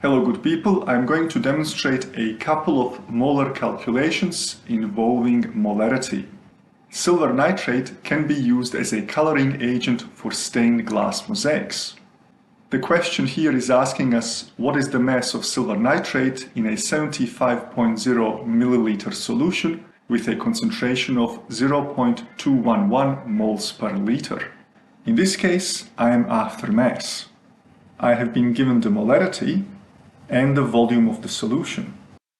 Hello good people, I'm going to demonstrate a couple of molar calculations involving molarity. Silver nitrate can be used as a coloring agent for stained glass mosaics. The question here is asking us what is the mass of silver nitrate in a 75.0 milliliter solution with a concentration of 0.211 moles per liter. In this case, I am after mass. I have been given the molarity and the volume of the solution.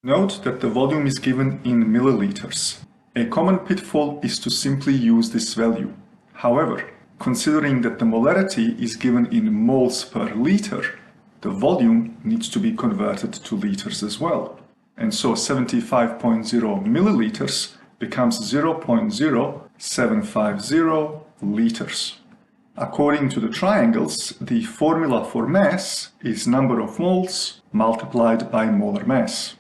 Note that the volume is given in milliliters. A common pitfall is to simply use this value. However, considering that the molarity is given in moles per liter, the volume needs to be converted to liters as well. And so 75.0 milliliters becomes 0.0750 liters. According to the triangles, the formula for mass is number of moles multiplied by molar mass.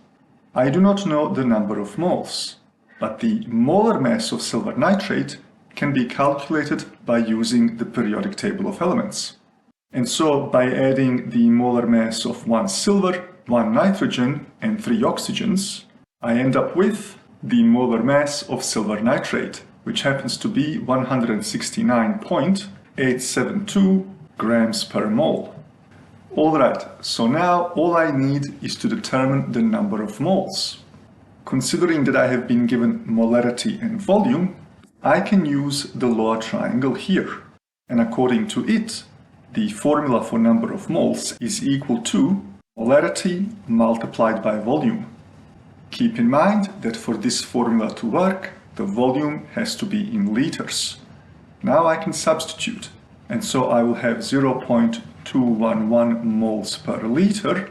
I do not know the number of moles, but the molar mass of silver nitrate can be calculated by using the periodic table of elements. And so by adding the molar mass of 1 silver, 1 nitrogen and 3 oxygens, I end up with the molar mass of silver nitrate, which happens to be 169.872 grams per mole. Alright, so now all I need is to determine the number of moles. Considering that I have been given molarity and volume, I can use the lower triangle here. And according to it, the formula for number of moles is equal to molarity multiplied by volume. Keep in mind that for this formula to work, the volume has to be in liters. Now I can substitute, and so I will have 0.211 moles per liter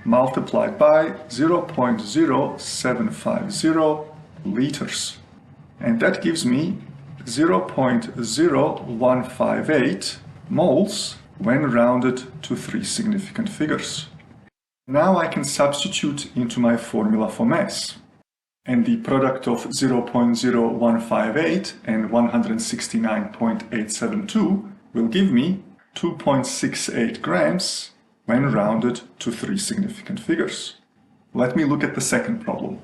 multiplied by 0.0750 liters. And that gives me 0.0158 moles when rounded to 3 significant figures. Now I can substitute into my formula for mass. And the product of 0.0158 and 169.872 will give me 2.68 grams when rounded to 3 significant figures. Let me look at the second problem.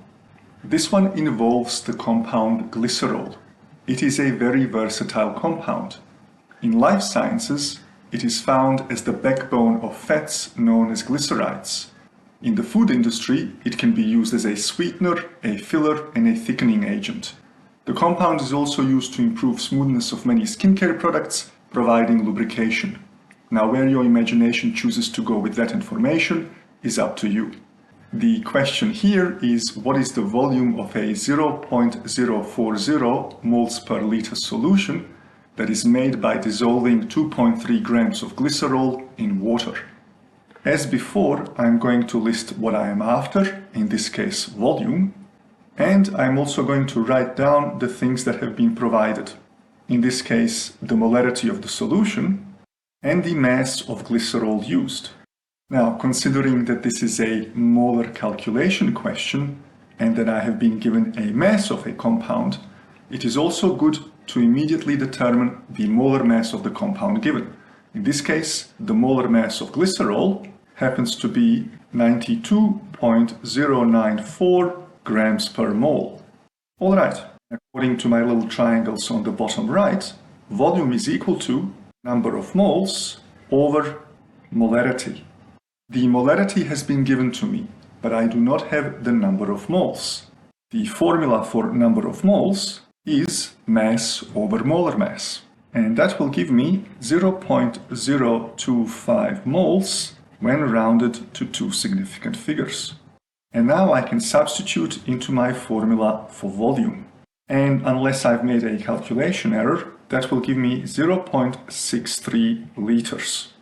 This one involves the compound glycerol. It is a very versatile compound. In life sciences, it is found as the backbone of fats known as glycerides. In the food industry, it can be used as a sweetener, a filler, and a thickening agent. The compound is also used to improve smoothness of many skincare products, providing lubrication. Now, where your imagination chooses to go with that information is up to you. The question here is what is the volume of a 0.040 moles per liter solution that is made by dissolving 2.3 grams of glycerol in water. As before, I'm going to list what I am after, in this case volume, and I'm also going to write down the things that have been provided. In this case, the molarity of the solution and the mass of glycerol used. Now, considering that this is a molar calculation question and that I have been given a mass of a compound, it is also good to immediately determine the molar mass of the compound given. In this case, the molar mass of glycerol happens to be 92.094 grams per mole. Alright, according to my little triangles on the bottom right, volume is equal to number of moles over molarity. The molarity has been given to me, but I do not have the number of moles. The formula for number of moles is mass over molar mass. And that will give me 0.025 moles when rounded to 2 significant figures. And now I can substitute into my formula for volume. And unless I've made a calculation error, that will give me 0.63 liters.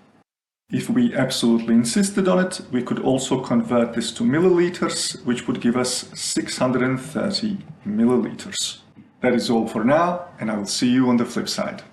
If we absolutely insisted on it, we could also convert this to milliliters, which would give us 630 milliliters. That is all for now, and I will see you on the flip side.